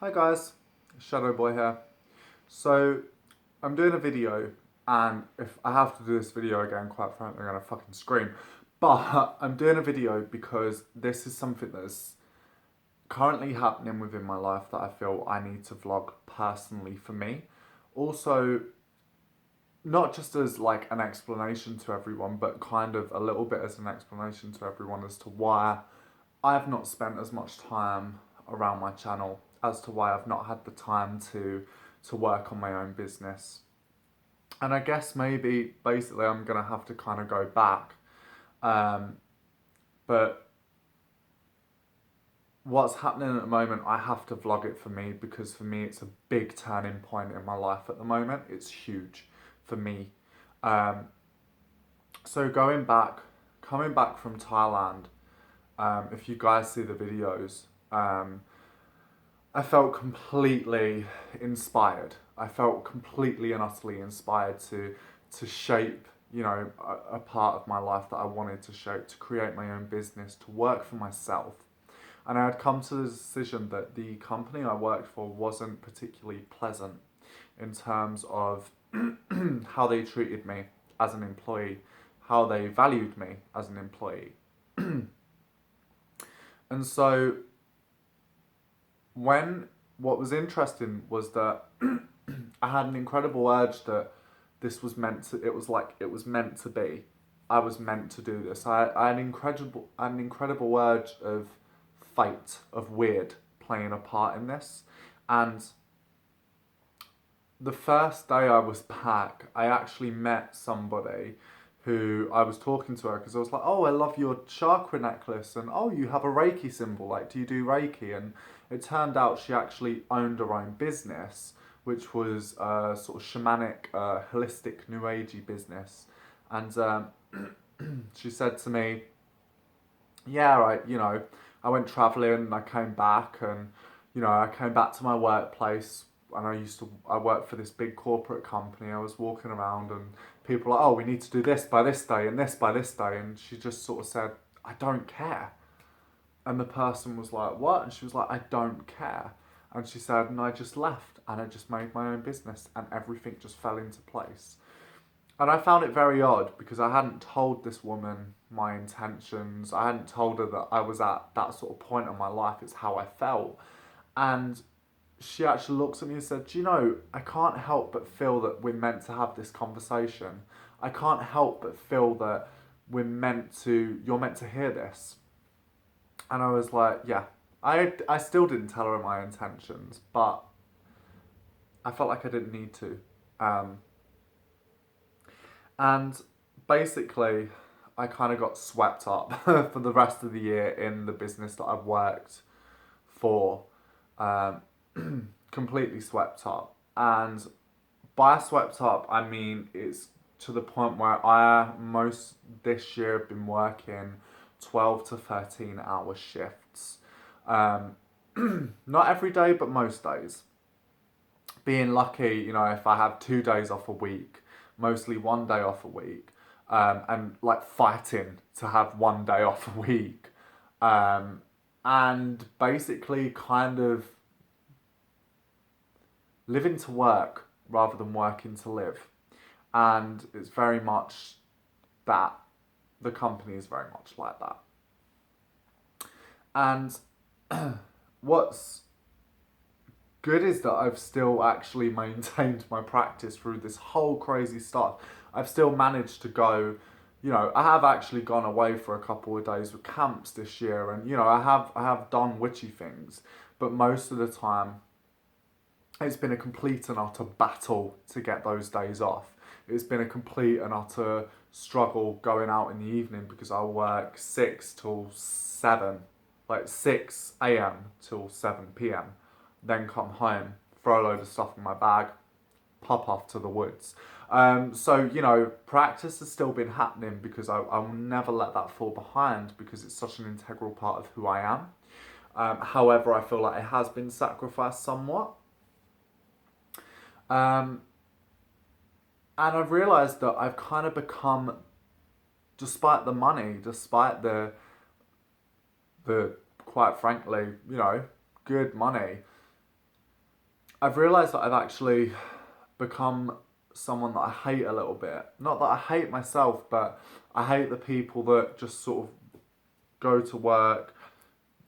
Hi guys, Shadow Boy here. So I'm doing a video, and if I have to do this video again, quite frankly, I'm gonna fucking scream. But I'm doing a video because this is something that's currently happening within my life that I feel I need to vlog personally for me. Also, not just as like an explanation to everyone, but kind of a little bit as an explanation to everyone as to why I've not spent as much time around my channel, as to why I've not had the time to work on my own business. And I guess maybe basically I'm gonna have to kind of go back. Um, but what's happening at the moment, I have to vlog it for me because for me it's a big turning point in my life at the moment. It's huge for me. Um, so coming back from Thailand, if you guys see the videos, I felt completely inspired. I felt completely and utterly inspired to shape, a part of my life that I wanted to shape, to create my own business, to work for myself. And I had come to the decision that the company I worked for wasn't particularly pleasant in terms of how they treated me as an employee, how they valued me as an employee. And so when what was interesting was that I had an incredible urge that this was meant to. It was meant to be. I was meant to do this. I had an incredible urge of fate, of weird playing a part in this, and the first day I was back, I actually met somebody who I was talking to her because I was like, oh, I love your chakra necklace, and oh, you have a Reiki symbol. Like, do you do Reiki? And it turned out she actually owned her own business, which was a sort of shamanic, holistic, new agey business. And she said to me, yeah, right, I went traveling and I came back and, I came back to my workplace and I worked for this big corporate company. I was walking around and people were like, oh, we need to do this by this day and this by this day. And she just sort of said, I don't care. And the person was like, what? And she was like, I don't care. And she said, and I just left and I just made my own business and everything just fell into place. And I found it very odd because I hadn't told this woman my intentions. I hadn't told her that I was at that sort of point in my life. It's how I felt. And she actually looks at me and said, do you know, I can't help but feel that we're meant to have this conversation. I can't help but feel that you're meant to hear this. And I was like, yeah. I still didn't tell her my intentions, but I felt like I didn't need to. And basically, I kind of got swept up for the rest of the year in the business that I've worked for. Um, completely swept up. And by swept up, I mean it's to the point where most this year have been working 12 to 13-hour shifts. Um, not every day, but most days. Being lucky, if I have 2 days off a week, mostly one day off a week, and like fighting to have one day off a week, and basically kind of living to work rather than working to live. And it's very much that. The company is very much like that. And what's good is that I've still actually maintained my practice through this whole crazy stuff. I've still managed to go, I have actually gone away for a couple of days with camps this year, and I have done witchy things, but most of the time it's been a complete and utter battle to get those days off. It's been a complete and utter struggle going out in the evening because I work 6 till 7, like 6 a.m. till 7 p.m. Then come home, throw a load of stuff in my bag, pop off to the woods. So, practice has still been happening because I will never let that fall behind because it's such an integral part of who I am. However, I feel like it has been sacrificed somewhat. Um, and I've realised that I've kind of become, despite the money, despite the quite frankly, good money, I've realised that I've actually become someone that I hate a little bit. Not that I hate myself, but I hate the people that just sort of go to work,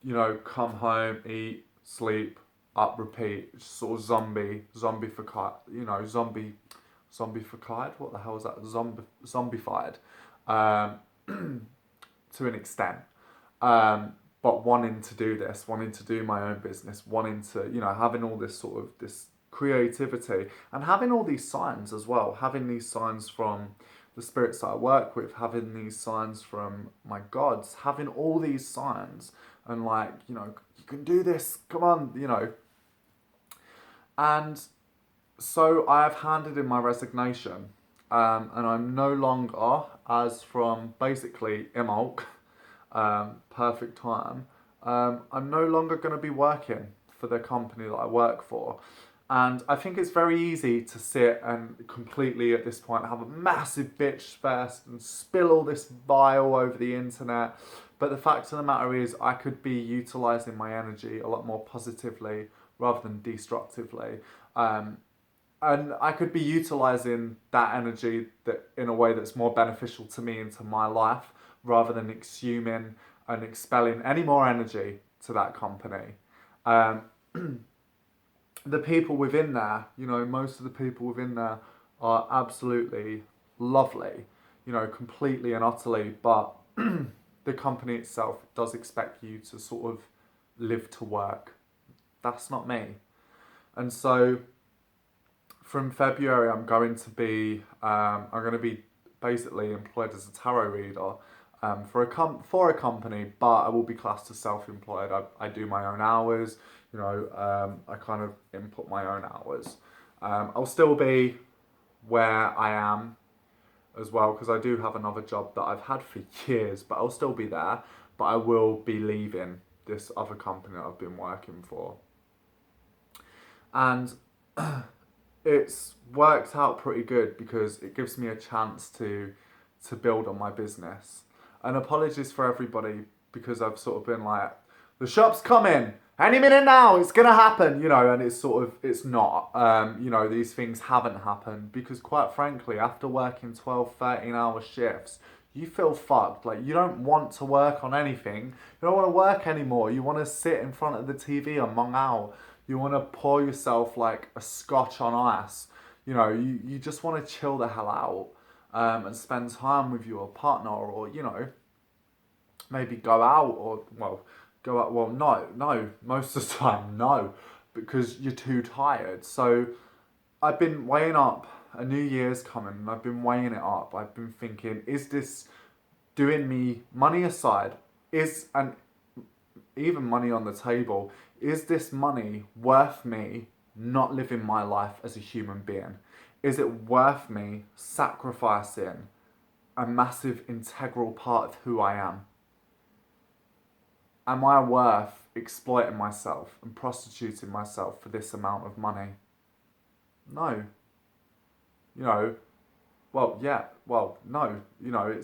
you know, come home, eat, sleep, up, repeat. Just sort of zombified, you know, zombified. What the hell is that? Zombified, to an extent. But wanting to do this, wanting to do my own business, wanting to, you know, having all this sort of this creativity and having all these signs as well, having these signs from the spirits that I work with, having these signs from my gods, having all these signs and like, you know, you can do this, come on, you know. And so I have handed in my resignation, and I'm no longer, as from basically Imolk, perfect time, I'm no longer going to be working for the company that I work for. And I think it's very easy to sit and completely at this point have a massive bitch fest and spill all this bile over the internet. But the fact of the matter is, I could be utilising my energy a lot more positively rather than destructively. And I could be utilising that energy that in a way that's more beneficial to me and to my life rather than exhuming and expelling any more energy to that company. Um, the people within there, you know, most of the people within there are absolutely lovely, you know, completely and utterly, but the company itself does expect you to sort of live to work. That's not me. And so from February, I'm going to be basically employed as a tarot reader for a company, but I will be classed as self-employed. I do my own hours, you know, I kind of input my own hours. I'll still be where I am as well, because I do have another job that I've had for years, but I'll still be there, but I will be leaving this other company that I've been working for. And it's worked out pretty good because it gives me a chance to build on my business. And apologies for everybody because I've sort of been like, the shop's coming any minute now, it's gonna happen, you know, and it's not. You know, these things haven't happened because quite frankly, after working 12, 13-hour shifts, you feel fucked. Like, you don't want to work on anything. You don't want to work anymore. You want to sit in front of the TV and mong out. You want to pour yourself like a scotch on ice. You know, you just want to chill the hell out, and spend time with your partner, or, you know, maybe go out, or, well, go out, well, no, most of the time, no, because you're too tired. So I've been weighing up, a new year's coming, and I've been weighing it up. I've been thinking, is this doing me, money aside, and even money on the table, is this money worth me not living my life as a human being? Is it worth me sacrificing a massive integral part of who I am? Am I worth exploiting myself and prostituting myself for this amount of money? No. You know, well, yeah, well, no. You know,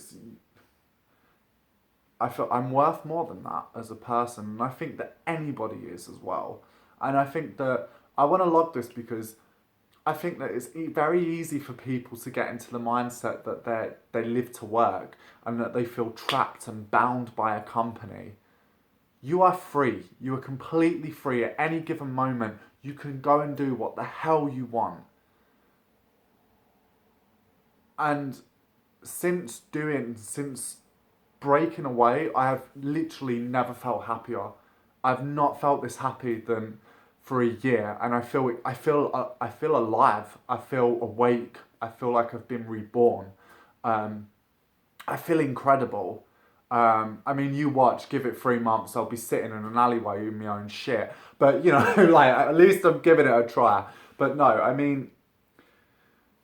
I feel I'm worth more than that as a person, and I think that anybody is as well. And I think that I want to log this because I think that it's very easy for people to get into the mindset that they live to work and that they feel trapped and bound by a company. You are free. You are completely free at any given moment. You can go and do what the hell you want. And since breaking away, I have literally never felt happier. I've not felt this happy than for a year, and I feel alive. I feel awake. I feel like I've been reborn. I feel incredible. I mean, you watch, give it 3 months, I'll be sitting in an alleyway in my own shit. But, you know, like, at least I'm giving it a try. But no, I mean,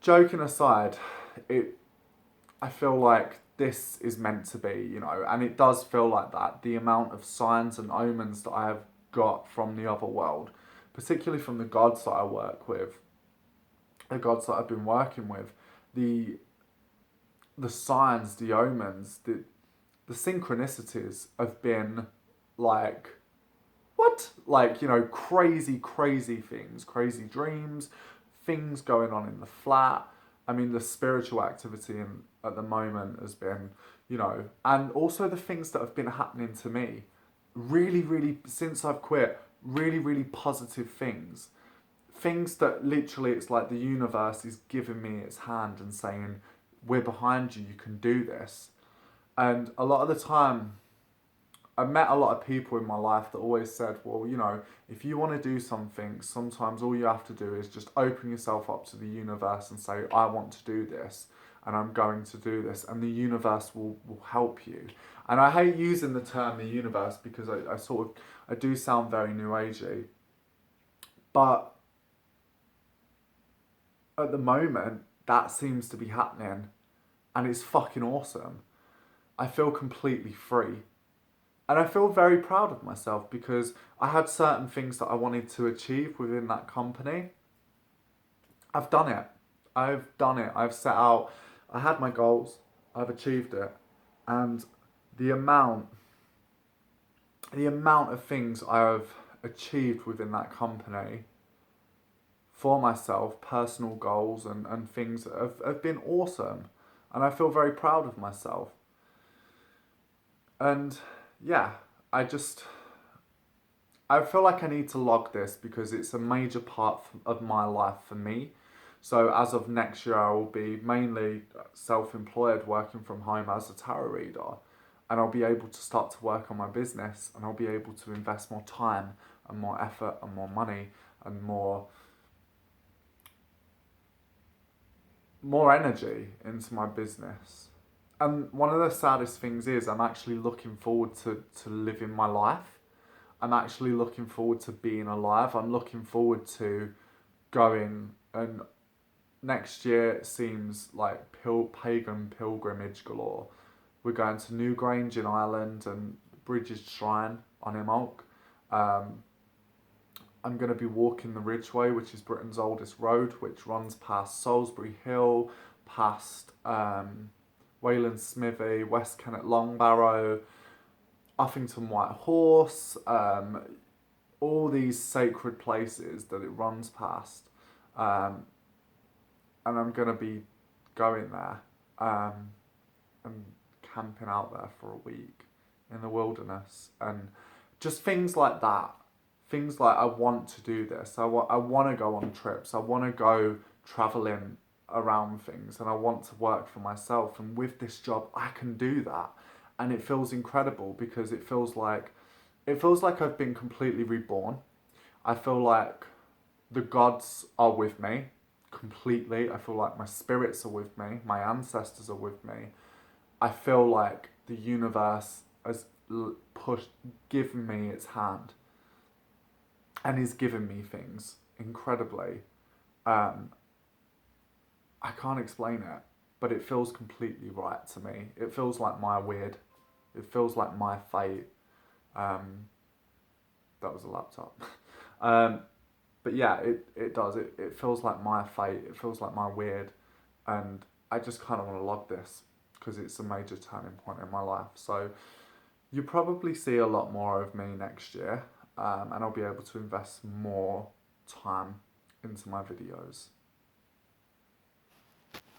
joking aside, I feel like this is meant to be, you know, and it does feel like that. The amount of signs and omens that I have got from the other world, particularly from the gods that I work with, the gods that I've been working with, the signs, the omens, the synchronicities have been like, what? like, you know, crazy, crazy things, crazy dreams, things going on in the flat. I mean, the spiritual activity at the moment has been, you know, and also the things that have been happening to me, really, really, since I've quit, really, really positive things. Things that literally it's like the universe is giving me its hand and saying, we're behind you, you can do this. And a lot of the time, I've met a lot of people in my life that always said, well, you know, if you want to do something, sometimes all you have to do is just open yourself up to the universe and say, I want to do this and I'm going to do this, and the universe will help you. And I hate using the term the universe because I do sound very new agey. But at the moment, that seems to be happening and it's fucking awesome. I feel completely free. And I feel very proud of myself because I had certain things that I wanted to achieve within that company. I've done it. I've done it. I've set out, I had my goals, I've achieved it. And the amount, the amount of things I've achieved within that company for myself, personal goals and things have been awesome. And I feel very proud of myself. And yeah, I feel like I need to log this because it's a major part of my life for me. So as of next year, I will be mainly self-employed, working from home as a tarot reader. And I'll be able to start to work on my business and I'll be able to invest more time and more effort and more money and more energy into my business. And one of the saddest things is I'm actually looking forward to living my life. I'm actually looking forward to being alive. I'm looking forward to going, and next year it seems like pagan pilgrimage galore. We're going to Newgrange in Ireland and Bridges Shrine on Imbolc. I'm going to be walking the Ridgeway, which is Britain's oldest road, which runs past Salisbury Hill, past Wayland Smithy, West Kennet Longbarrow, Uffington White Horse, all these sacred places that it runs past. And I'm going to be going there and camping out there for a week in the wilderness. And just things like that. Things like I want to do this. I want to go on trips. I want to go traveling around things and I want to work for myself. And with this job, I can do that. And it feels incredible because it feels like I've been completely reborn. I feel like the gods are with me completely. I feel like my spirits are with me. My ancestors are with me. I feel like the universe has given me its hand and is giving me things incredibly. I can't explain it, but it feels completely right to me. It feels like my weird. It feels like my fate. That was a laptop. But yeah, it does. It feels like my fate. It feels like my weird. And I just kind of want to log this because it's a major turning point in my life. So you probably see a lot more of me next year. And I'll be able to invest more time into my videos.